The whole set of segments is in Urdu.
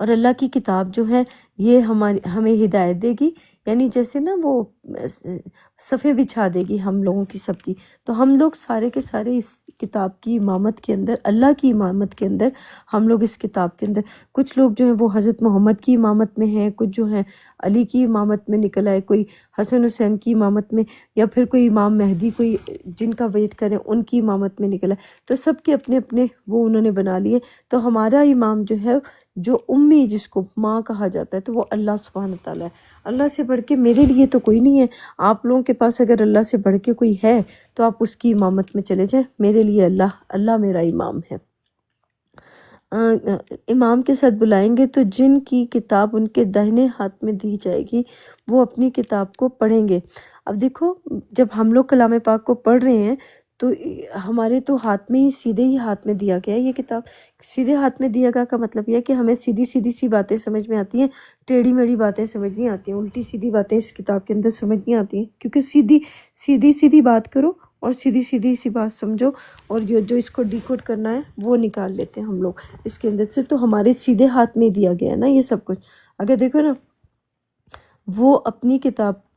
اور اللہ کی کتاب جو ہے یہ ہمیں ہدایت دے گی، یعنی جیسے نا وہ صفحے بچھا دے گی ہم لوگوں کی سب کی. تو ہم لوگ سارے کے سارے اس کتاب کی امامت کے اندر، اللہ کی امامت کے اندر ہم لوگ اس کتاب کے اندر، کچھ لوگ جو ہیں وہ حضرت محمد کی امامت میں ہیں، کچھ جو ہیں علی کی امامت میں نکل آئے، کوئی حسن حسین کی امامت میں، یا پھر کوئی امام مہدی کوئی جن کا ویٹ کریں ان کی امامت میں نکل آئے. تو سب کے اپنے اپنے وہ انہوں نے بنا لیے. تو ہمارا امام جو ہے، جو امی جس کو ماں کہا جاتا ہے، تو وہ اللہ سبحانہ تعالیٰ ہے. اللہ سے بڑھ کے میرے لیے تو کوئی نہیں ہے. آپ لوگوں کے پاس اگر اللہ سے بڑھ کے کوئی ہے تو آپ اس کی امامت میں چلے جائیں. میرے لیے اللہ میرا امام ہے. امام کے ساتھ بلائیں گے تو جن کی کتاب ان کے داہنے ہاتھ میں دی جائے گی وہ اپنی کتاب کو پڑھیں گے. اب دیکھو، جب ہم لوگ کلام پاک کو پڑھ رہے ہیں تو ہمارے تو ہاتھ میں ہی، سیدھے ہی ہاتھ میں دیا گیا ہے یہ کتاب. سیدھے ہاتھ میں دیا گیا کا مطلب یہ ہے کہ ہمیں سیدھی سیدھی سی باتیں سمجھ میں آتی ہیں، ٹیڑھی میڑھی باتیں سمجھ نہیں آتی ہیں، الٹی سیدھی باتیں اس کتاب کے اندر سمجھ نہیں آتی ہیں. کیونکہ سیدھی بات کرو اور سیدھی سی بات سمجھو، اور جو اس کو ڈیکوڈ کرنا ہے وہ نکال لیتے ہیں ہم لوگ اس کے اندر سے. تو ہمارے سیدھے ہاتھ میں دیا گیا ہے نا یہ سب کچھ. اگر دیکھو نا، وہ اپنی کتاب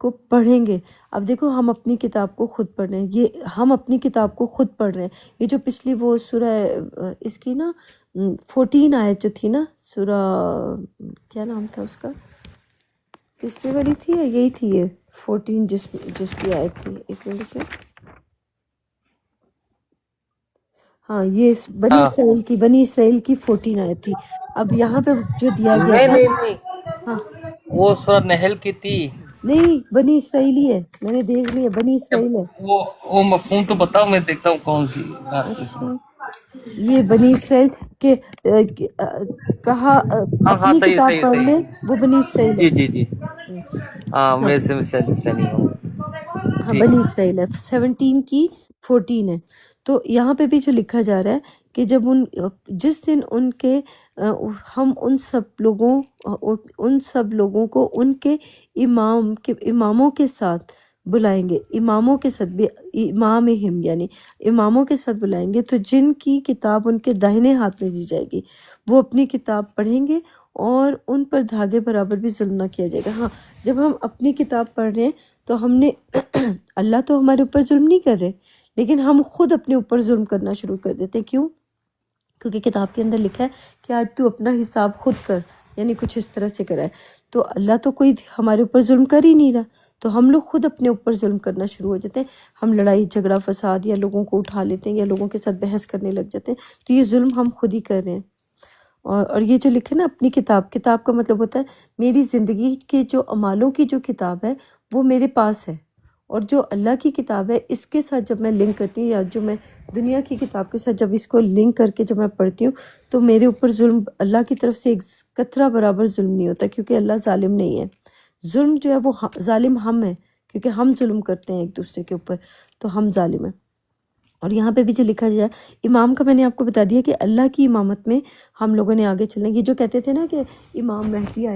کو پڑھیں گے. اب دیکھو، ہم اپنی کتاب کو خود پڑھ رہے ہیں، یہ ہم اپنی کتاب کو خود پڑھ رہے ہیں. یہ جو پچھلی وہ سورہ اس کی نا 14 آیت جو تھی نا، سورہ کیا نام تھا اس کا، پچھلی والی تھی یا یہی تھی یہ 14 جس کی آیت تھی؟ ایک منٹ کے، ہاں یہ بنی اسرائیل کی 14 آیت تھی. اب یہاں پہ جو دیا گیا تھا، نہیں ہاں وہ سورہ نحل کی تھی. نہیں، بنی اسرائیلی ہے، میں نے دیکھ لی ہے، بنی اسرائیل ہے. وہ مفہوم تو بتاؤ، میں دیکھتا ہوں کون سی بات. اچھا، یہ بنی اسرائیل کے کہا ہاں اپنی صحیح کتاب صحیح پڑھ لے، صحیح. وہ بنی اسرائیل ہے. جی ہاں، ہاں میرے سے نہیں ہوگا. ہاں، ٹھیک بنی ہے. اسرائیل ہے، 17 کی 14 ہے. تو یہاں پہ بھی جو لکھا جا رہا ہے کہ جب جس دن ان کے ہم ان سب لوگوں کو ان کے اماموں کے ساتھ بلائیں گے، اماموں کے ساتھ بھی، امامہم یعنی اماموں کے ساتھ بلائیں گے، تو جن کی کتاب ان کے داہنے ہاتھ میں دی جائے گی وہ اپنی کتاب پڑھیں گے اور ان پر دھاگے برابر بھی ظلم نہ کیا جائے گا. ہاں، جب ہم اپنی کتاب پڑھ رہے ہیں تو ہم نے اللہ تو ہمارے اوپر ظلم نہیں کر رہے، لیکن ہم خود اپنے اوپر ظلم کرنا شروع کر دیتے. کیوں؟ کیونکہ کتاب کے اندر لکھا ہے کہ آج تو اپنا حساب خود کر، یعنی کچھ اس طرح سے کرا ہے. تو اللہ تو کوئی ہمارے اوپر ظلم کر ہی نہیں رہا، تو ہم لوگ خود اپنے اوپر ظلم کرنا شروع ہو جاتے ہیں. ہم لڑائی جھگڑا فساد یا لوگوں کو اٹھا لیتے ہیں یا لوگوں کے ساتھ بحث کرنے لگ جاتے ہیں. تو یہ ظلم ہم خود ہی کر رہے ہیں. اور یہ جو لکھے نا اپنی کتاب کا مطلب ہوتا ہے میری زندگی کے جو اعمالوں کی جو کتاب ہے وہ میرے پاس ہے، اور جو اللہ کی کتاب ہے اس کے ساتھ جب میں لنک کرتی ہوں، یا جو میں دنیا کی کتاب کے ساتھ جب اس کو لنک کر کے جب میں پڑھتی ہوں تو میرے اوپر ظلم اللہ کی طرف سے ایک قطرہ برابر ظلم نہیں ہوتا، کیونکہ اللہ ظالم نہیں ہے. ظلم جو ہے وہ ظالم ہم ہیں، کیونکہ ہم ظلم کرتے ہیں ایک دوسرے کے اوپر، تو ہم ظالم ہیں. اور یہاں پہ بھی جو لکھا جائے امام کا، میں نے آپ کو بتا دیا کہ اللہ کی امامت میں ہم لوگوں نے آگے چلیں گے. جو کہتے تھے نا کہ امام مہدی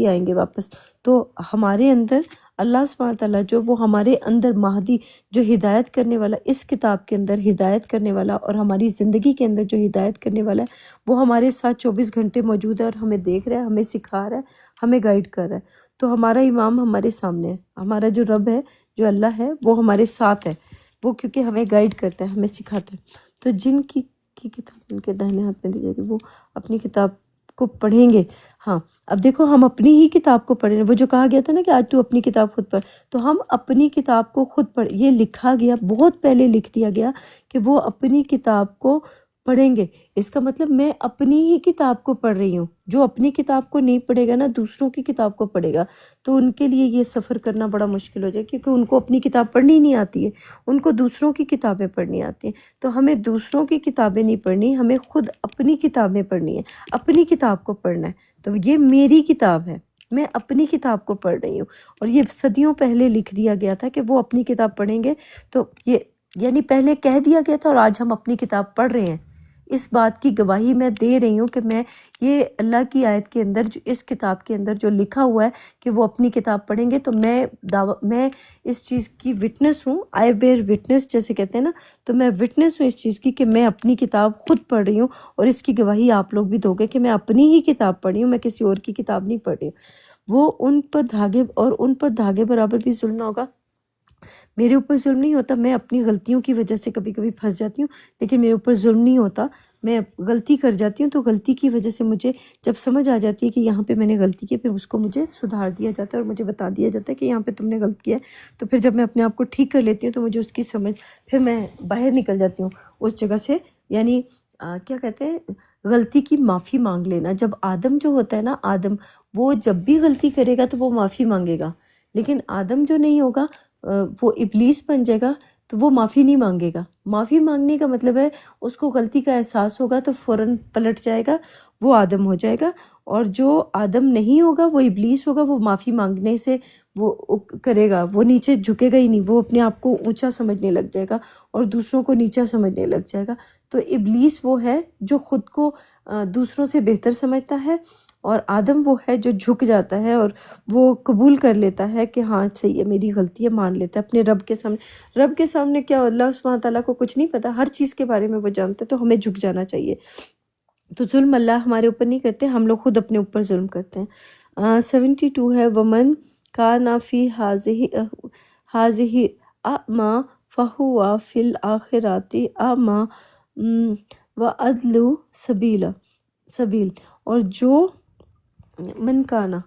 آئیں گے واپس، تو ہمارے اندر اللہ سبحانہ تعالیٰ جو وہ ہمارے اندر مہدی جو ہدایت کرنے والا، اس کتاب کے اندر ہدایت کرنے والا اور ہماری زندگی کے اندر جو ہدایت کرنے والا ہے وہ ہمارے ساتھ 24 گھنٹے موجود ہے اور ہمیں دیکھ رہا ہے، ہمیں سکھا رہا ہے، ہمیں گائیڈ کر رہا ہے. تو ہمارا امام ہمارے سامنے ہے، ہمارا جو رب ہے، جو اللہ ہے، وہ ہمارے ساتھ ہے. وہ کیونکہ ہمیں گائیڈ کرتا ہے، ہمیں سکھاتا ہے. تو جن کی کتاب ان کے داہنے ہاتھ میں دی جائے گی وہ اپنی کتاب کو پڑھیں گے. ہاں، اب دیکھو، ہم اپنی ہی کتاب کو پڑھیں. وہ جو کہا گیا تھا نا کہ آج تو اپنی کتاب خود پڑھ، تو ہم اپنی کتاب کو خود پڑھ، یہ لکھا گیا، بہت پہلے لکھ دیا گیا کہ وہ اپنی کتاب کو پڑھیں گے. اس کا مطلب میں اپنی ہی کتاب کو پڑھ رہی ہوں. جو اپنی کتاب کو نہیں پڑھے گا نا، دوسروں کی کتاب کو پڑھے گا، تو ان کے لیے یہ سفر کرنا بڑا مشکل ہو جائے، کیونکہ ان کو اپنی کتاب پڑھنی نہیں آتی ہے، ان کو دوسروں کی کتابیں پڑھنی آتی ہیں. تو ہمیں دوسروں کی کتابیں نہیں پڑھنی، ہمیں خود اپنی کتابیں پڑھنی ہے، اپنی کتاب کو پڑھنا ہے. تو یہ میری کتاب ہے، میں اپنی کتاب کو پڑھ رہی ہوں. اور یہ صدیوں پہلے لکھ دیا گیا تھا کہ وہ اپنی کتاب پڑھیں گے. تو یہ یعنی پہلے کہہ دیا گیا تھا اور آج ہم اپنی کتاب پڑھ رہے ہیں. اس بات کی گواہی میں دے رہی ہوں کہ میں یہ اللہ کی آیت کے اندر جو اس کتاب کے اندر جو لکھا ہوا ہے کہ وہ اپنی کتاب پڑھیں گے، تو میں اس چیز کی وٹنس ہوں، آئی بیئر وٹنس جیسے کہتے ہیں نا، تو میں وٹنس ہوں اس چیز کی کہ میں اپنی کتاب خود پڑھ رہی ہوں، اور اس کی گواہی آپ لوگ بھی دو گے کہ میں اپنی ہی کتاب پڑھ رہی ہوں، میں کسی اور کی کتاب نہیں پڑھ رہی ہوں۔ وہ ان پر دھاگے برابر بھی ظلم نہ ہوگا۔ میرے اوپر ظلم نہیں ہوتا، میں اپنی غلطیوں کی وجہ سے کبھی کبھی پھنس جاتی ہوں، لیکن میرے اوپر ظلم نہیں ہوتا، میں غلطی کر جاتی ہوں تو غلطی کی وجہ سے مجھے جب سمجھ آ جاتی ہے کہ یہاں پہ میں نے غلطی کی، پھر اس کو مجھے سدھار دیا جاتا ہے اور مجھے بتا دیا جاتا ہے کہ یہاں پہ تم نے غلط کیا ہے، تو پھر جب میں اپنے آپ کو ٹھیک کر لیتی ہوں تو مجھے اس کی سمجھ، پھر میں باہر نکل جاتی ہوں اس جگہ سے، یعنی کیا کہتے ہیں، غلطی کی معافی مانگ لینا۔ جب آدم جو ہوتا ہے نا، آدم وہ جب بھی غلطی کرے گا تو وہ معافی مانگے گا، لیکن آدم جو نہیں ہوگا وہ ابلیس بن جائے گا تو وہ معافی نہیں مانگے گا۔ معافی مانگنے کا مطلب ہے اس کو غلطی کا احساس ہوگا تو فوراً پلٹ جائے گا، وہ آدم ہو جائے گا، اور جو آدم نہیں ہوگا وہ ابلیس ہوگا، وہ معافی مانگنے سے وہ کرے گا، وہ نیچے جھکے گا ہی نہیں، وہ اپنے آپ کو اونچا سمجھنے لگ جائے گا اور دوسروں کو نیچا سمجھنے لگ جائے گا۔ تو ابلیس وہ ہے جو خود کو دوسروں سے بہتر سمجھتا ہے، اور آدم وہ ہے جو جھک جاتا ہے اور وہ قبول کر لیتا ہے کہ ہاں صحیح ہے، میری غلطی ہے، مان لیتا ہے اپنے رب کے سامنے۔ رب کے سامنے کیا، اللہ سبحانہ تعالیٰ کو کچھ نہیں پتہ، ہر چیز کے بارے میں وہ جانتے، تو ہمیں جھک جانا چاہیے۔ تو ظلم اللہ ہمارے اوپر نہیں کرتے، ہم لوگ خود اپنے اوپر ظلم کرتے ہیں۔ 72 ہے، ومن کان فی ہذہ اعمی فہو فی الآخرۃ اعمی واضل سبیل، اور جو من کانا،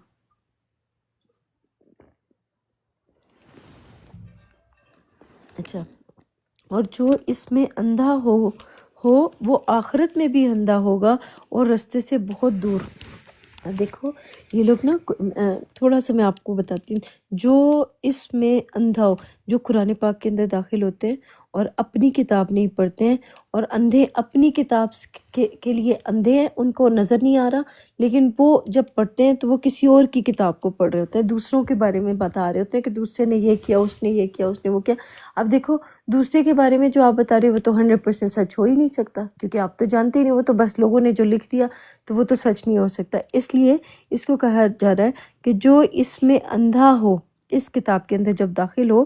اچھا، اور جو اس میں اندھا ہو وہ آخرت میں بھی اندھا ہوگا اور رستے سے بہت دور۔ دیکھو یہ لوگ نا، تھوڑا سا میں آپ کو بتاتی ہوں، جو اس میں اندھا ہو، جو قرآن پاک کے اندر داخل ہوتے ہیں اور اپنی کتاب نہیں پڑھتے ہیں، اور اندھے اپنی کتاب کے لیے اندھے ہیں، ان کو نظر نہیں آ رہا، لیکن وہ جب پڑھتے ہیں تو وہ کسی اور کی کتاب کو پڑھ رہے ہوتے ہیں، دوسروں کے بارے میں بتا رہے ہوتے ہیں کہ دوسرے نے یہ کیا، اس نے یہ کیا، اس نے وہ کیا۔ اب دیکھو دوسرے کے بارے میں جو آپ بتا رہے ہو وہ تو 100% سچ ہو ہی نہیں سکتا، کیونکہ آپ تو جانتے ہی نہیں، وہ تو بس لوگوں نے جو لکھ دیا تو وہ تو سچ نہیں ہو سکتا۔ اس لیے اس کو کہا جا رہا ہے کہ جو اس میں اندھا ہو، اس کتاب کے اندر جب داخل ہو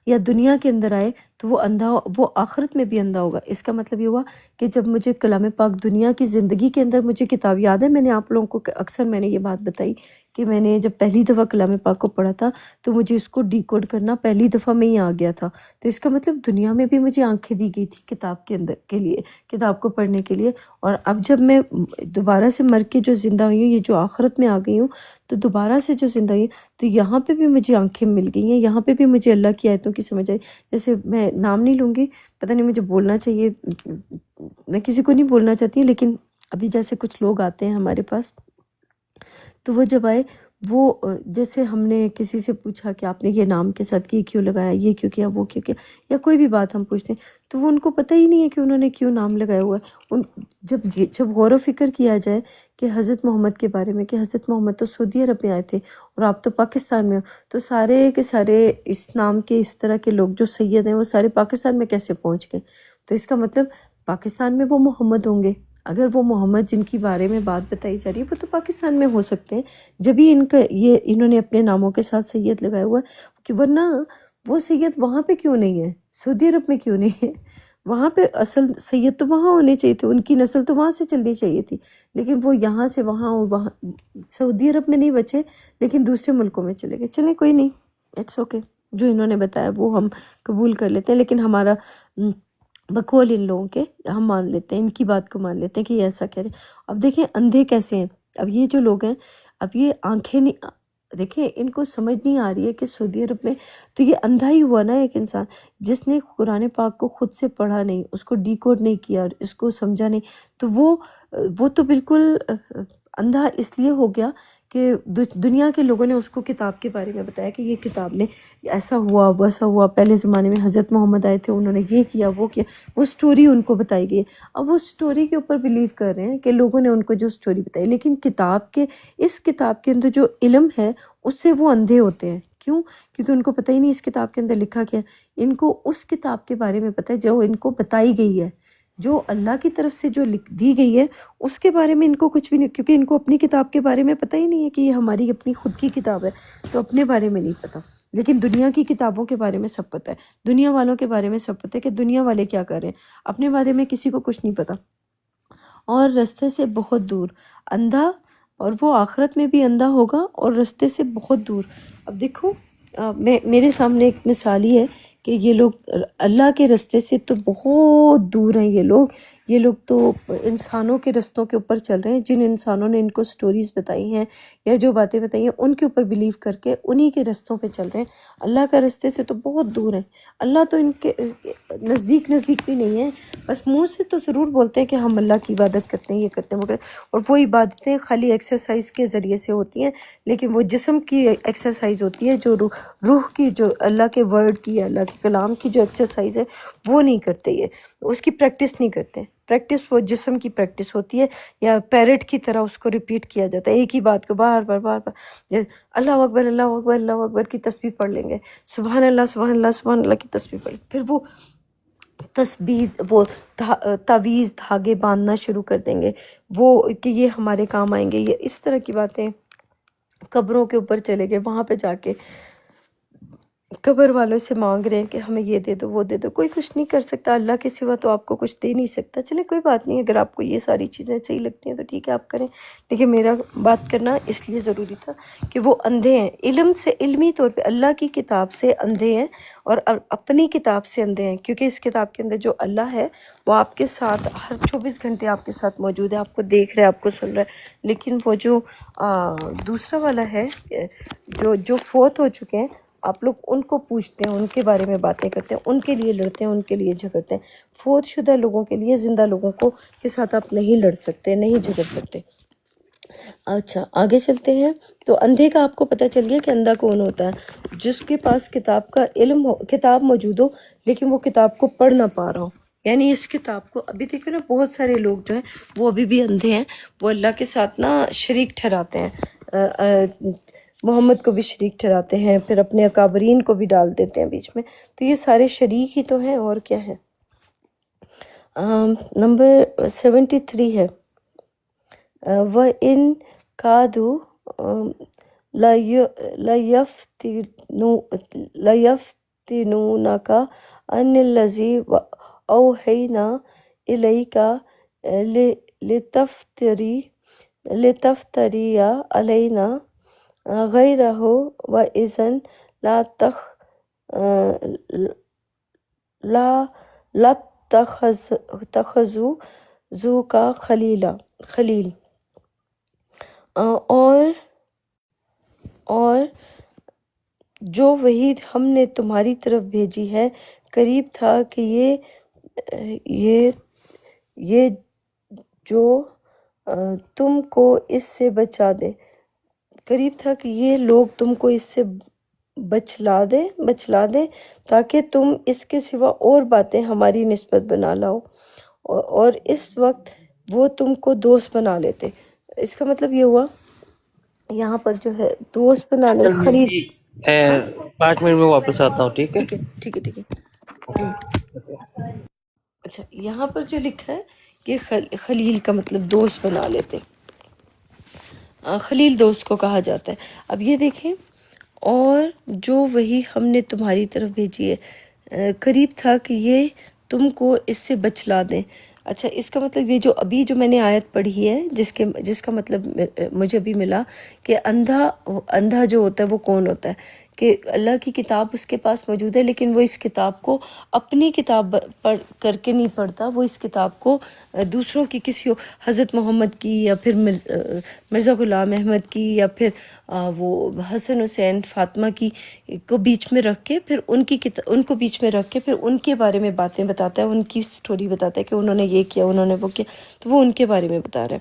یا دنیا کے اندر آئے تو وہ اندھا وہ آخرت میں بھی اندھا ہوگا۔ اس کا مطلب یہ ہوا کہ جب مجھے کلام پاک دنیا کی زندگی کے اندر مجھے کتاب یاد ہے، میں نے آپ لوگوں کو اکثر میں نے یہ بات بتائی کہ میں نے جب پہلی دفعہ کلام پاک کو پڑھا تھا تو مجھے اس کو ڈی کوڈ کرنا پہلی دفعہ میں ہی آ گیا تھا، تو اس کا مطلب دنیا میں بھی مجھے آنکھیں دی گئی تھی کتاب کے اندر کے لیے، کتاب کو پڑھنے کے لیے، اور اب جب میں دوبارہ سے مر کے جو زندہ ہوئی ہوں، یہ جو آخرت میں آ گئی ہوں، تو دوبارہ سے جو زندہ ہوئی ہوں، تو یہاں پہ بھی مجھے آنکھیں مل گئی ہیں، یہاں پہ بھی مجھے اللہ کی آیتوں کی سمجھ آئی۔ جیسے میں نام نہیں لوں گی، پتہ نہیں مجھے بولنا چاہیے، میں کسی کو نہیں بولنا چاہتی ہوں، لیکن ابھی جیسے کچھ لوگ آتے ہیں ہمارے پاس، تو وہ جب آئے، وہ جیسے ہم نے کسی سے پوچھا کہ آپ نے یہ نام کے ساتھ یہ کیوں لگایا، یہ کیوں کیا، وہ کیوں کیا، یا کوئی بھی بات ہم پوچھتے ہیں تو وہ ان کو پتہ ہی نہیں ہے کہ انہوں نے کیوں نام لگایا ہوا ہے۔ جب غور و فکر کیا جائے کہ حضرت محمد کے بارے میں، کہ حضرت محمد تو سعودی عرب میں آئے تھے اور آپ تو پاکستان میں ہو، تو سارے کے سارے اس نام کے اس طرح کے لوگ جو سید ہیں وہ سارے پاکستان میں کیسے پہنچ گئے؟ تو اس کا مطلب پاکستان میں وہ محمد ہوں گے، اگر وہ محمد جن کی بارے میں بات بتائی جا رہی ہے وہ تو پاکستان میں ہو سکتے ہیں، جب ہی انہوں نے اپنے ناموں کے ساتھ سید لگایا ہوا ہے، کہ ورنہ وہ سید وہاں پہ کیوں نہیں ہے، سعودی عرب میں کیوں نہیں ہے؟ وہاں پہ اصل سید تو وہاں ہونے چاہیے تھے، ان کی نسل تو وہاں سے چلنی چاہیے تھی، لیکن وہ یہاں سے وہاں سعودی عرب میں نہیں بچے، لیکن دوسرے ملکوں میں چلے گئے۔ چلیں کوئی نہیں، اٹس اوکے، جو انہوں نے بتایا وہ ہم قبول کر لیتے ہیں، لیکن ہمارا بقول ان لوگوں کے ہم مان لیتے ہیں، ان کی بات کو مان لیتے ہیں کہ یہ ایسا کہہ رہے ہیں۔ اب دیکھیں اندھے کیسے ہیں، اب یہ جو لوگ ہیں، اب یہ آنکھیں نہیں، دیکھیں ان کو سمجھ نہیں آ رہی ہے کہ سعودی عرب میں تو یہ اندھا ہی ہوا نا، ایک انسان جس نے قرآن پاک کو خود سے پڑھا نہیں، اس کو ڈی کوڈ نہیں کیا، اس کو سمجھا نہیں، تو وہ تو بالکل اندھا اس لیے ہو گیا کہ دنیا کے لوگوں نے اس کو کتاب کے بارے میں بتایا کہ یہ کتاب میں ایسا ہوا ویسا ہوا، پہلے زمانے میں حضرت محمد آئے تھے، انہوں نے یہ کیا وہ کیا، وہ سٹوری ان کو بتائی گئی ہے۔ اب وہ سٹوری کے اوپر بلیو کر رہے ہیں کہ لوگوں نے ان کو جو سٹوری بتائی، لیکن اس کتاب کے اندر جو علم ہے اس سے وہ اندھے ہوتے ہیں۔ کیوں؟ کیونکہ ان کو پتہ ہی نہیں اس کتاب کے اندر لکھا کیا ہے، ان کو اس کتاب کے بارے میں پتہ ہے جو ان کو بتائی گئی ہے، جو اللہ کی طرف سے جو لکھ دی گئی ہے اس کے بارے میں ان کو کچھ بھی نہیں، کیونکہ ان کو اپنی کتاب کے بارے میں پتہ ہی نہیں ہے کہ یہ ہماری اپنی خود کی کتاب ہے، تو اپنے بارے میں نہیں پتہ. لیکن دنیا کی کتابوں کے بارے میں سب پتہ ہے، دنیا والوں کے بارے میں سب پتہ ہے کہ دنیا والے کیا کر رہے ہیں، اپنے بارے میں کسی کو کچھ نہیں پتہ. اور رستے سے بہت دور اندھا، اور وہ آخرت میں بھی اندھا ہوگا اور رستے سے بہت دور. اب دیکھو میرے سامنے ایک مثال ہی ہے کہ یہ لوگ اللہ کے رستے سے تو بہت دور ہیں. یہ لوگ تو انسانوں کے رستوں کے اوپر چل رہے ہیں، جن انسانوں نے ان کو سٹوریز بتائی ہیں یا جو باتیں بتائی ہیں ان کے اوپر بلیو کر کے انہی کے رستوں پہ چل رہے ہیں. اللہ کا رستے سے تو بہت دور ہیں. اللہ تو ان کے نزدیک بھی نہیں ہے، بس منہ سے تو ضرور بولتے ہیں کہ ہم اللہ کی عبادت کرتے ہیں، یہ کرتے ہیں وہ کرتے ہیں، اور وہ عبادتیں خالی ایکسرسائز کے ذریعے سے ہوتی ہیں، لیکن وہ جسم کی ایکسرسائز ہوتی ہے، جو روح کی، جو اللہ کے ورڈ کی، اللہ کے کلام کی جو ایکسرسائز ہے وہ نہیں کرتے، یہ اس کی پریکٹس نہیں کرتے. پریکٹس وہ جسم کی پریکٹس ہوتی ہے، یا پیرٹ کی طرح اس کو ریپیٹ کیا جاتا ہے، ایک ہی بات کو بار بار. اللہ اکبر اللہ اکبر اللہ اکبر کی تسبیح پڑھ لیں گے، سبحان اللہ سبحان اللہ سبحان اللہ کی تسبیح پڑھ لیں گے، پھر وہ تسبیح، وہ تعویذ دھاگے باندھنا شروع کر دیں گے، وہ کہ یہ ہمارے کام آئیں گے، یہ اس طرح کی باتیں. قبروں کے اوپر چلے گئے، وہاں پہ جا کے قبر والوں سے مانگ رہے ہیں کہ ہمیں یہ دے دو وہ دے دو. کوئی کچھ نہیں کر سکتا، اللہ کے سوا تو آپ کو کچھ دے نہیں سکتا. چلے کوئی بات نہیں، اگر آپ کو یہ ساری چیزیں صحیح لگتی ہیں تو ٹھیک ہے آپ کریں، لیکن میرا بات کرنا اس لیے ضروری تھا کہ وہ اندھے ہیں، علمی طور پہ اللہ کی کتاب سے اندھے ہیں اور اپنی کتاب سے اندھے ہیں، کیونکہ اس کتاب کے اندر جو اللہ ہے وہ آپ کے ساتھ ہر 24 گھنٹے آپ کے ساتھ موجود ہے، آپ کو دیکھ رہا ہے، آپ کو سن رہا ہے. لیکن وہ جو دوسرا والا ہے، جو فوت ہو چکے ہیں، آپ لوگ ان کو پوچھتے ہیں، ان کے بارے میں باتیں کرتے ہیں، ان کے لیے لڑتے ہیں، ان کے لیے جھگڑتے ہیں. فوت شدہ لوگوں کے لیے زندہ لوگوں کے ساتھ آپ نہیں لڑ سکتے، نہیں جھگڑ سکتے. اچھا آگے چلتے ہیں. تو اندھے کا آپ کو پتہ چل گیا کہ اندھا کون ہوتا ہے؟ جس کے پاس کتاب کا علم ہو، کتاب موجود ہو لیکن وہ کتاب کو پڑھ نہ پا رہا ہو. یعنی اس کتاب کو ابھی دیکھو نا، بہت سارے لوگ جو ہیں وہ ابھی بھی اندھے ہیں، وہ اللہ کے ساتھ نا شریک ٹھہراتے ہیں، محمد کو بھی شریک ٹھہراتے ہیں، پھر اپنے اکابرین کو بھی ڈال دیتے ہیں بیچ میں. تو یہ سارے شریک ہی تو ہیں، اور کیا ہے. نمبر 73 ہے، وَإِن كَادُوا لَيَفْتِنُونَكَ عَنِ الَّذِي أَوْحَيْنَا إِلَيْكَ لِتَفْتَرِيَ عَلَيْنَا غَيْرَهُ وَإِذًا لَاتَّخَذُوكَ خلیل. اور جو وحی ہم نے تمہاری طرف بھیجی ہے، قریب تھا کہ یہ جو تم کو اس سے بچا دے، قریب تھا کہ یہ لوگ تم کو اس سے بچلا دے تاکہ تم اس کے سوا اور باتیں ہماری نسبت بنا لاؤ، اور اس وقت وہ تم کو دوست بنا لیتے. اس کا مطلب یہ ہوا یہاں پر جو ہے دوست بنانے، خرید. 5 منٹ میں واپس آتا ہوں، ٹھیک ہے. ٹھیک ہے. اچھا یہاں پر جو لکھا ہے کہ خلیل کا مطلب دوست بنا لیتے، خلیل دوست کو کہا جاتا ہے. اب یہ دیکھیں، اور جو وہی ہم نے تمہاری طرف بھیجی ہے، قریب تھا کہ یہ تم کو اس سے بچلا دیں. اچھا اس کا مطلب یہ جو ابھی جو میں نے آیت پڑھی ہے، جس کا مطلب مجھے بھی ملا کہ اندھا جو ہوتا ہے وہ کون ہوتا ہے، کہ اللہ کی کتاب اس کے پاس موجود ہے لیکن وہ اس کتاب کو اپنی کتاب پڑھ کر کے نہیں پڑھتا، وہ اس کتاب کو دوسروں کی، کسی حضرت محمد کی یا پھر مرزا غلام احمد کی یا پھر وہ حسن حسین فاطمہ کی کو بیچ میں رکھ کے، پھر ان کو بیچ میں رکھ کے پھر ان کے بارے میں باتیں بتاتا ہے، ان کی سٹوری بتاتا ہے کہ انہوں نے یہ کیا، انہوں نے وہ کیا، تو وہ ان کے بارے میں بتا رہا ہے.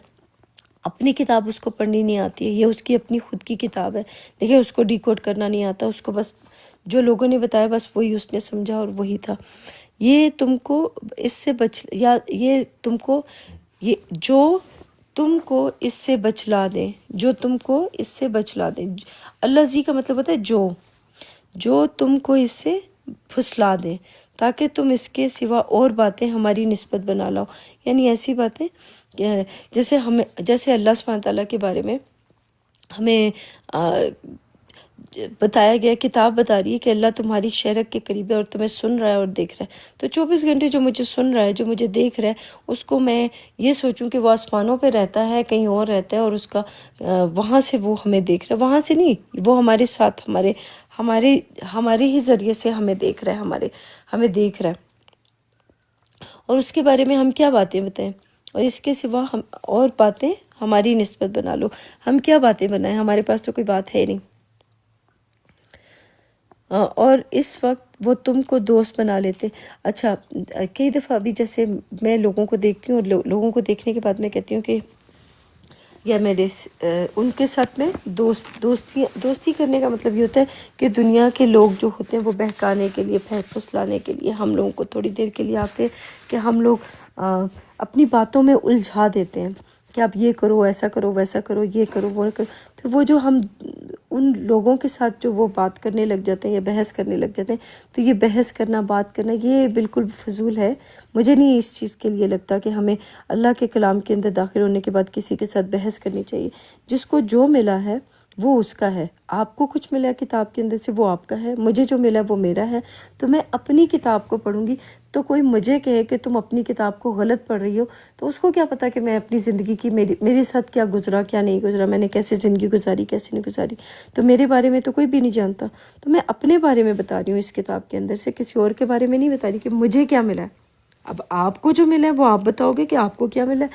اپنی کتاب اس کو پڑھنی نہیں آتی ہے، یہ اس کی اپنی خود کی کتاب ہے، دیکھیں اس کو ڈیکوڈ کرنا نہیں آتا، اس کو بس جو لوگوں نے بتایا بس وہی اس نے سمجھا اور وہی تھا. یہ تم کو اس سے جو تم کو اس سے بچلا دے، جو تم کو اس سے بچلا دے. اللہ زی کا مطلب ہوتا ہے جو تم کو اس سے پھسلا دے تاکہ تم اس کے سوا اور باتیں ہماری نسبت بنا لاؤ، یعنی ایسی باتیں جیسے اللہ سبحانہ تعالیٰ کے بارے میں ہمیں بتایا گیا، کتاب بتا رہی ہے کہ اللہ تمہاری شہرک کے قریب ہے اور تمہیں سن رہا ہے اور دیکھ رہا ہے۔ تو 24 گھنٹے جو مجھے سن رہا ہے، جو مجھے دیکھ رہا ہے، اس کو میں یہ سوچوں کہ وہ آسمانوں پہ رہتا ہے، کہیں اور رہتا ہے، اور اس کا وہاں سے وہ ہمیں دیکھ رہا ہے، وہاں سے نہیں، وہ ہمارے ساتھ ہمارے ہی ذریعے سے ہمیں دیکھ رہا ہے، ہمیں دیکھ رہا ہے۔ اور اس کے بارے میں ہم کیا باتیں بتائیں، اور اس کے سوا ہم اور باتیں ہماری نسبت بنا لو۔ ہم کیا باتیں بنائیں، ہمارے پاس تو کوئی بات ہے نہیں۔ اور اس وقت وہ تم کو دوست بنا لیتے۔ اچھا، کئی دفعہ ابھی جیسے میں لوگوں کو دیکھتی ہوں، اور لوگوں کو دیکھنے کے بعد میں کہتی ہوں کہ یا میرے ان کے ساتھ میں دوستی کرنے کا مطلب یہ ہوتا ہے کہ دنیا کے لوگ جو ہوتے ہیں وہ بہکانے کے لیے، پھسلانے کے لیے ہم لوگوں کو تھوڑی دیر کے لیے آتے ہیں کہ ہم لوگ اپنی باتوں میں الجھا دیتے ہیں کہ آپ یہ کرو، ایسا کرو، ویسا کرو، یہ کرو، وہ کرو۔ پھر وہ جو ہم ان لوگوں کے ساتھ جو وہ بات کرنے لگ جاتے ہیں یا بحث کرنے لگ جاتے ہیں، تو یہ بحث کرنا، بات کرنا، یہ بالکل فضول ہے۔ مجھے نہیں اس چیز کے لیے لگتا کہ ہمیں اللہ کے کلام کے اندر داخل ہونے کے بعد کسی کے ساتھ بحث کرنی چاہیے۔ جس کو جو ملا ہے وہ اس کا ہے۔ آپ کو کچھ ملا کتاب کے اندر سے، وہ آپ کا ہے، مجھے جو ملا وہ میرا ہے۔ تو میں اپنی کتاب کو پڑھوں گی۔ تو کوئی مجھے کہے کہ تم اپنی کتاب کو غلط پڑھ رہی ہو، تو اس کو کیا پتا کہ میں اپنی زندگی کی میرے ساتھ کیا گزرا، کیا نہیں گزرا، میں نے کیسے زندگی گزاری، کیسے نہیں گزاری۔ تو میرے بارے میں تو کوئی بھی نہیں جانتا۔ تو میں اپنے بارے میں بتا رہی ہوں اس کتاب کے اندر سے، کسی اور کے بارے میں نہیں بتا رہی کہ مجھے کیا ملا ہے۔ اب آپ کو جو ملا ہے وہ آپ بتاؤ گے کہ آپ کو کیا ملا ہے،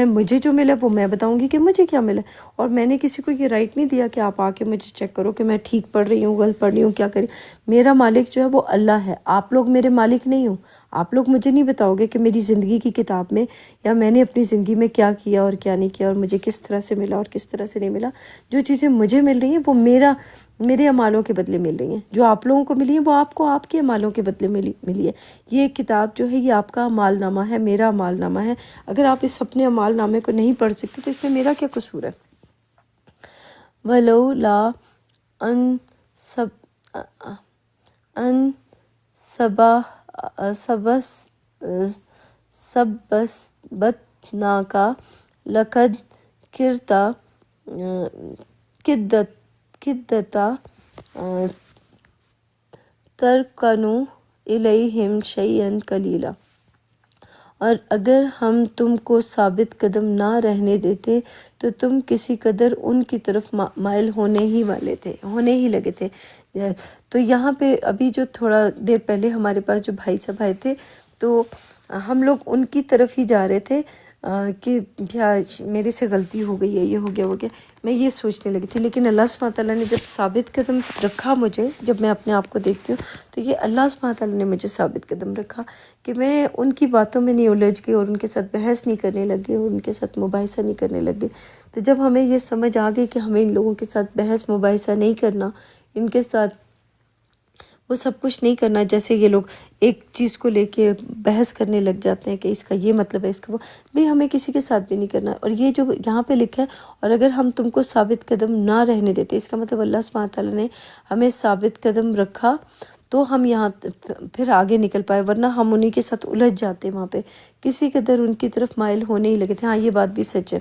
مجھے جو ملا ہے وہ میں بتاؤں گی کہ مجھے کیا ملا ہے۔ اور میں نے کسی کو یہ رائٹ نہیں دیا کہ آپ آ کے مجھے چیک کرو کہ میں ٹھیک پڑھ رہی ہوں، غلط پڑھ رہی ہوں، کیا کری۔ میرا مالک جو ہے وہ اللہ ہے، آپ لوگ میرے مالک نہیں ہوں۔ آپ لوگ مجھے نہیں بتاؤ گے کہ میری زندگی کی کتاب میں یا میں نے اپنی زندگی میں کیا کیا اور کیا نہیں کیا، اور مجھے کس طرح سے ملا اور کس طرح سے نہیں ملا۔ جو چیزیں مجھے مل رہی ہیں وہ میرے اعمالوں کے بدلے مل رہی ہیں، جو آپ لوگوں کو ملی ہیں وہ آپ کو آپ کے اعمالوں کے بدلے ملی ہے۔ یہ کتاب جو ہے یہ آپ کا اعمال نامہ ہے، میرا اعمال نامہ ہے۔ اگر آپ اس اپنے اعمال نامے کو نہیں پڑھ سکتے تو اس میں میرا کیا قصور ہے؟ وَلَوْلَا أَن سَبَّتْنَاكَ لَقَدْ كِدْتَ تَرْكَنُ إِلَيْهِمْ شَيْئًا قَلِيلًا۔ اور اگر ہم تم کو ثابت قدم نہ رہنے دیتے تو تم کسی قدر ان کی طرف مائل ہونے ہی لگے تھے۔ تو یہاں پہ ابھی جو تھوڑا دیر پہلے ہمارے پاس جو بھائی صاحب آئے تھے، تو ہم لوگ ان کی طرف ہی جا رہے تھے کہ میرے سے غلطی ہو گئی ہے، یہ ہو گیا، میں یہ سوچنے لگی تھی۔ لیکن اللہ سبحانہ تعالیٰ نے جب ثابت قدم رکھا مجھے، جب میں اپنے آپ کو دیکھتی ہوں تو یہ اللہ سبحانہ تعالیٰ نے مجھے ثابت قدم رکھا کہ میں ان کی باتوں میں نہیں الجھ گئی اور ان کے ساتھ بحث نہیں کرنے لگ گئی اور ان کے ساتھ مباحثہ نہیں کرنے لگ گئی۔ تو جب ہمیں یہ سمجھ آ گئی کہ ہمیں ان لوگوں کے ساتھ بحث مباحثہ نہیں کرنا، ان کے ساتھ وہ سب کچھ نہیں کرنا، جیسے یہ لوگ ایک چیز کو لے کے بحث کرنے لگ جاتے ہیں کہ اس کا یہ مطلب ہے، اس کا وہ، بھئی ہمیں کسی کے ساتھ بھی نہیں کرنا۔ اور یہ جو یہاں پہ لکھا ہے، اور اگر ہم تم کو ثابت قدم نہ رہنے دیتے، اس کا مطلب اللہ سبحانہ تعالیٰ نے ہمیں ثابت قدم رکھا تو ہم یہاں پھر آگے نکل پائے، ورنہ ہم انہی کے ساتھ الجھ جاتے، وہاں پہ کسی قدر ان کی طرف مائل ہونے ہی لگے تھے۔ ہاں، یہ بات بھی سچ ہے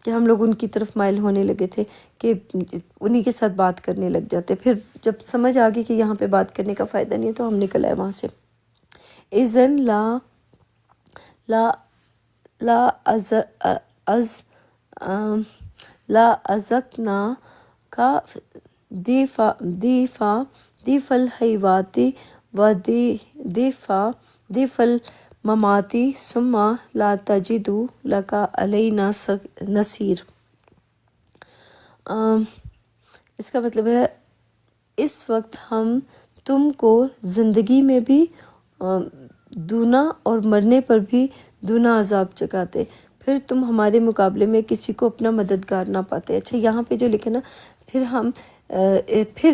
کہ ہم لوگ ان کی طرف مائل ہونے لگے تھے کہ انہی کے ساتھ بات کرنے لگ جاتے۔ پھر جب سمجھ آ گئی کہ یہاں پہ بات کرنے کا فائدہ نہیں ہے تو ہم نکل آئے وہاں سے۔ اِذَن لا أَذَقْنَاكَ ضِعْفَ الْحَيَاةِ وَضِعْفَ الممات ثم لا تجد لك علینا نصیر۔ اس کا مطلب ہے اس وقت ہم تم کو زندگی میں بھی دونا اور مرنے پر بھی دونا عذاب چکاتے، پھر تم ہمارے مقابلے میں کسی کو اپنا مددگار نہ پاتے۔ اچھا، یہاں پہ جو لکھے نا، پھر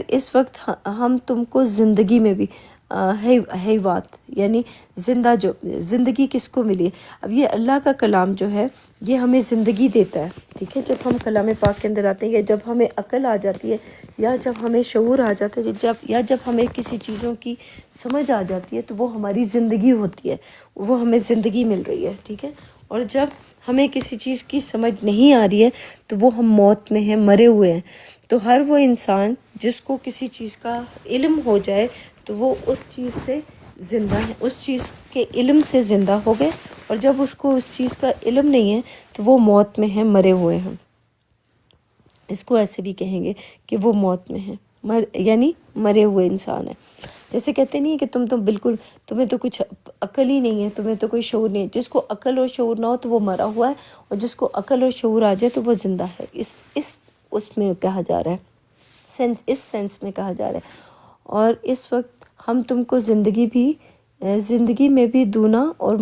اس وقت ہم تم کو زندگی میں بھی، حیوات یعنی زندہ جو زندگی کس کو ملی ہے. اب یہ اللہ کا کلام جو ہے یہ ہمیں زندگی دیتا ہے. ٹھیک ہے, جب ہم کلام پاک کے اندر آتے ہیں یا جب ہمیں عقل آ جاتی ہے یا جب ہمیں شعور آ جاتا ہے جب ہمیں کسی چیزوں کی سمجھ آ جاتی ہے تو وہ ہماری زندگی ہوتی ہے, وہ ہمیں زندگی مل رہی ہے. ٹھیک ہے, اور جب ہمیں کسی چیز کی سمجھ نہیں آ رہی ہے تو وہ ہم موت میں ہیں, مرے ہوئے ہیں. تو ہر وہ انسان جس کو کسی چیز کا علم ہو جائے تو وہ اس چیز سے زندہ ہے, اس چیز کے علم سے زندہ ہو گئے, اور جب اس کو اس چیز کا علم نہیں ہے تو وہ موت میں ہیں, مرے ہوئے ہیں. اس کو ایسے بھی کہیں گے کہ وہ موت میں ہیں, یعنی مرے ہوئے انسان ہیں. جیسے کہتے نہیں ہے کہ تم بالکل, تمہیں تو کچھ عقل ہی نہیں ہے, تمہیں تو کوئی شعور نہیں ہے. جس کو عقل اور شعور نہ ہو تو وہ مرا ہوا ہے, اور جس کو عقل اور شعور آ جائے تو وہ زندہ ہے. اس میں کہا جا رہا ہے, اس سینس میں کہا جا رہا ہے. اور اس وقت ہم تم کو زندگی میں بھی دونا اور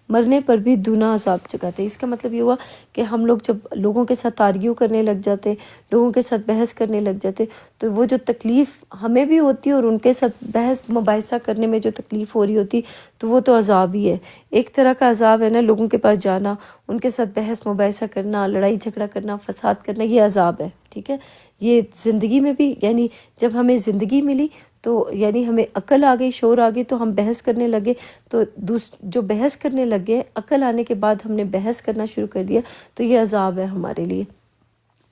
مرنے پر بھی دونا عذاب چکاتے. اس کا مطلب یہ ہوا کہ ہم لوگ جب لوگوں کے ساتھ آرگیو کرنے لگ جاتے, لوگوں کے ساتھ بحث کرنے لگ جاتے, تو وہ جو تکلیف ہمیں بھی ہوتی ہے اور ان کے ساتھ بحث مباحثہ کرنے میں جو تکلیف ہو رہی ہوتی تو وہ تو عذاب ہی ہے. ایک طرح کا عذاب ہے نا, لوگوں کے پاس جانا, ان کے ساتھ بحث مباحثہ کرنا, لڑائی جھگڑا کرنا, فساد کرنا, یہ عذاب ہے. ٹھیک ہے, یہ زندگی میں بھی, یعنی جب ہمیں زندگی ملی تو یعنی ہمیں عقل آ گئی, شعور آ گئی, تو ہم بحث کرنے لگے. تو جو بحث کرنے لگے, عقل آنے کے بعد ہم نے بحث کرنا شروع کر دیا, تو یہ عذاب ہے ہمارے لیے.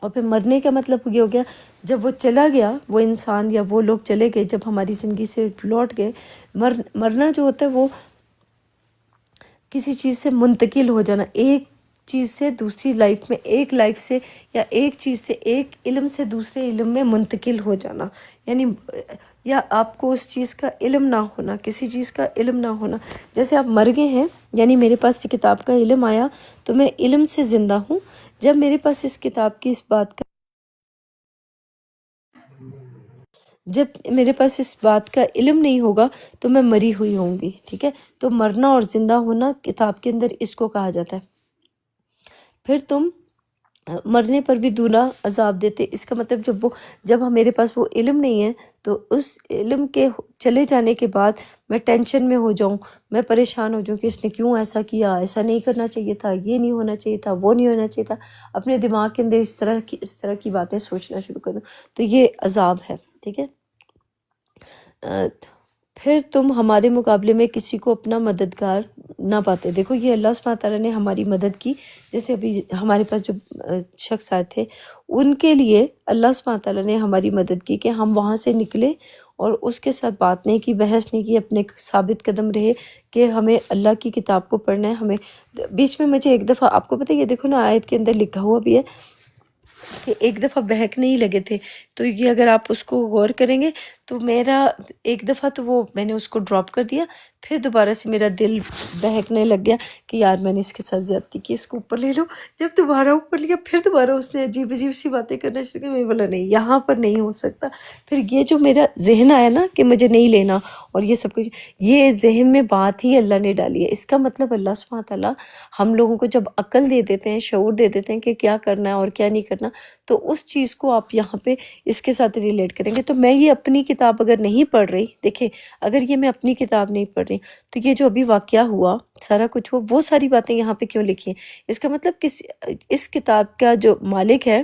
اور پھر مرنے کا مطلب یہ ہو گیا جب وہ چلا گیا, وہ انسان یا وہ لوگ چلے گئے, جب ہماری زندگی سے لوٹ گئے. مرنا جو ہوتا ہے وہ کسی چیز سے منتقل ہو جانا, ایک چیز سے دوسری لائف میں, ایک لائف سے یا ایک چیز سے, ایک علم سے دوسرے علم میں منتقل ہو جانا. یعنی یا آپ کو اس چیز کا علم نہ ہونا, کسی چیز کا علم نہ ہونا. جیسے آپ مر گئے ہیں, یعنی میرے پاس کتاب کا علم آیا تو میں علم سے زندہ ہوں. جب میرے پاس اس کتاب کی جب میرے پاس اس بات کا علم نہیں ہوگا تو میں مری ہوئی ہوں گی. ٹھیک ہے, تو مرنا اور زندہ ہونا کتاب کے اندر اس کو کہا جاتا ہے. پھر تم مرنے پر بھی دونا عذاب دیتے. اس کا مطلب جب میرے پاس وہ علم نہیں ہے تو اس علم کے چلے جانے کے بعد میں ٹینشن میں ہو جاؤں, میں پریشان ہو جاؤں کہ اس نے کیوں ایسا کیا, ایسا نہیں کرنا چاہیے تھا, یہ نہیں ہونا چاہیے تھا, وہ نہیں ہونا چاہیے تھا. اپنے دماغ کے اندر اس طرح کی باتیں سوچنا شروع کر دوں, تو یہ عذاب ہے. ٹھیک ہے, پھر تم ہمارے مقابلے میں کسی کو اپنا مددگار نہ پاتے. دیکھو یہ اللہ سبحانہ تعالیٰ نے ہماری مدد کی. جیسے ابھی ہمارے پاس جو شخص آئے تھے, ان کے لیے اللہ سبحانہ تعالیٰ نے ہماری مدد کی کہ ہم وہاں سے نکلے اور اس کے ساتھ بات نہیں کی, بحث نہیں کی, اپنے ثابت قدم رہے کہ ہمیں اللہ کی کتاب کو پڑھنا ہے. ہمیں بیچ میں مجھے ایک دفعہ, آپ کو پتہ ہے یہ دیکھو نا آیت کے اندر لکھا ہوا بھی ہے کہ ایک دفعہ بہکنے ہی لگے تھے. تو یہ اگر آپ اس کو غور کریں گے تو میرا ایک دفعہ تو میں نے اس کو ڈراپ کر دیا, پھر دوبارہ سے میرا دل بہکنے لگ گیا کہ یار میں نے اس کے ساتھ زیادتی کی, اس کو اوپر لے لو. جب دوبارہ اوپر لیا پھر دوبارہ اس نے عجیب سی باتیں کرنا شروع کیا. میں بولا نہیں, یہاں پر نہیں ہو سکتا. پھر یہ جو میرا ذہن آیا نا کہ مجھے نہیں لینا اور یہ سب کچھ, یہ ذہن میں بات ہی اللہ نے ڈالی ہے. اس کا مطلب اللہ سبحانہ تعالیٰ ہم لوگوں کو جب عقل دے دیتے ہیں, شعور دے دیتے ہیں کہ کیا کرنا ہے اور کیا نہیں کرنا, تو اس چیز کو آپ یہاں پہ اس کے ساتھ ریلیٹ کریں گے. تو میں یہ اپنی کتاب اگر نہیں پڑھ رہی, دیکھیں اگر یہ میں اپنی کتاب نہیں پڑھ رہی تو یہ جو ابھی واقعہ ہوا, سارا کچھ ہوا, وہ ساری باتیں یہاں پہ کیوں لکھی ہیں؟ اس کا مطلب اس کتاب کا جو مالک ہے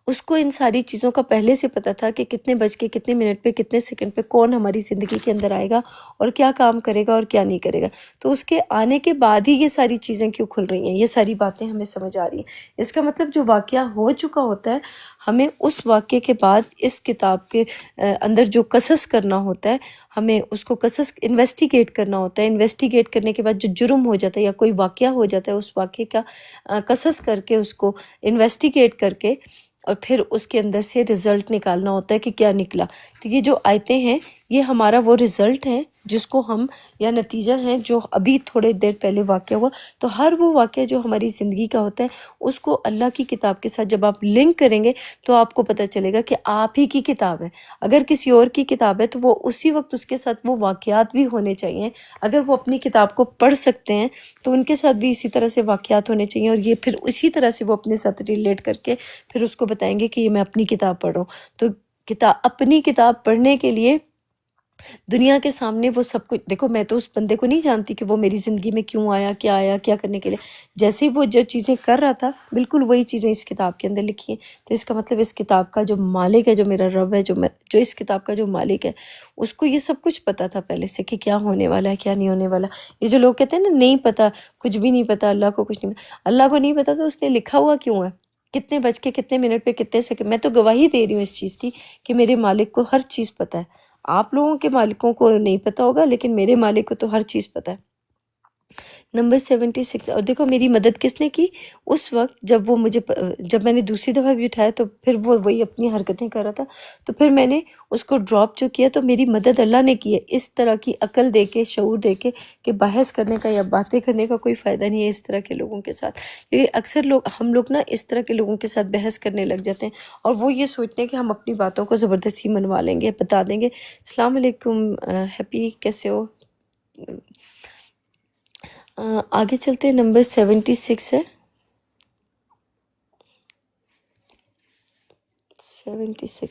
اس کو ان ساری چیزوں کا پہلے سے پتہ تھا کہ کتنے بج کے کتنے منٹ پہ کتنے سیکنڈ پہ کون ہماری زندگی کے اندر آئے گا اور کیا کام کرے گا اور کیا نہیں کرے گا. تو اس کے آنے کے بعد ہی یہ ساری چیزیں کیوں کھل رہی ہیں, یہ ساری باتیں ہمیں سمجھ آ رہی ہیں. اس کا مطلب جو واقعہ ہو چکا ہوتا ہے, ہمیں اس واقعے کے بعد اس کتاب کے اندر جو قصص کرنا ہوتا ہے, ہمیں اس کو قصص انویسٹیگیٹ کرنا ہوتا ہے. انویسٹیگیٹ کرنے کے بعد جو جرم ہو جاتا ہے یا کوئی واقعہ ہو جاتا ہے, اس واقعے کا قصص کر کے, اس کو انویسٹیگیٹ کر کے, اور پھر اس کے اندر سے رزلٹ نکالنا ہوتا ہے کہ کیا نکلا. تو یہ جو آیتیں ہیں یہ ہمارا وہ رزلٹ ہے جس کو ہم, یا نتیجہ ہیں جو ابھی تھوڑے دیر پہلے واقعہ ہوا. تو ہر وہ واقعہ جو ہماری زندگی کا ہوتا ہے اس کو اللہ کی کتاب کے ساتھ جب آپ لنک کریں گے تو آپ کو پتہ چلے گا کہ آپ ہی کی کتاب ہے. اگر کسی اور کی کتاب ہے تو وہ اسی وقت اس کے ساتھ وہ واقعات بھی ہونے چاہیے. اگر وہ اپنی کتاب کو پڑھ سکتے ہیں تو ان کے ساتھ بھی اسی طرح سے واقعات ہونے چاہیے, اور یہ پھر اسی طرح سے وہ اپنے ساتھ ریلیٹ کر کے پھر اس کو بتائیں گے کہ یہ میں اپنی کتاب پڑھ رہا ہوں. تو اپنی کتاب پڑھنے کے لیے دنیا کے سامنے وہ سب کچھ دیکھو، میں تو اس بندے کو نہیں جانتی کہ وہ میری زندگی میں کیوں آیا، کیا کرنے کے لیے. جیسے ہی وہ جو چیزیں کر رہا تھا بالکل وہی چیزیں اس کتاب کے اندر لکھی ہیں. تو اس کا مطلب اس کتاب کا جو مالک ہے، جو میرا رب ہے، جو اس کتاب کا جو مالک ہے، اس کو یہ سب کچھ پتا تھا پہلے سے کہ کیا ہونے والا ہے، کیا نہیں ہونے والا. یہ جو لوگ کہتے ہیں نا نہیں پتا، کچھ بھی نہیں پتا، اللہ کو کچھ نہیں پتا. اللہ کو نہیں پتا تو اس نے لکھا ہوا کیوں ہے؟ کتنے بج کے کتنے منٹ پہ کتنے سیکنڈ. میں تو گواہی دے رہی ہوں اس چیز کی کہ میرے مالک کو ہر چیز پتہ ہے. آپ لوگوں کے مالکوں کو نہیں پتہ ہوگا، لیکن میرے مالک کو تو ہر چیز پتہ ہے. نمبر 76. اور دیکھو میری مدد کس نے کی اس وقت جب وہ مجھے جب میں نے دوسری دفعہ بھی اٹھایا تو پھر وہ وہی اپنی حرکتیں کر رہا تھا. تو پھر میں نے اس کو ڈراپ جو کیا تو میری مدد اللہ نے کی ہے. اس طرح کی عقل دے کے، شعور دے کے کہ بحث کرنے کا یا باتیں کرنے کا کوئی فائدہ نہیں ہے اس طرح کے لوگوں کے ساتھ. کیونکہ اکثر ہم لوگ نا اس طرح کے لوگوں کے ساتھ بحث کرنے لگ جاتے ہیں اور وہ یہ سوچتے ہیں کہ ہم اپنی باتوں کو زبردستی منوا لیں گے، بتا دیں گے. السلام علیکم ہیپی، کیسے ہو؟ آگے چلتے ہیں. نمبر 76 ہے. 76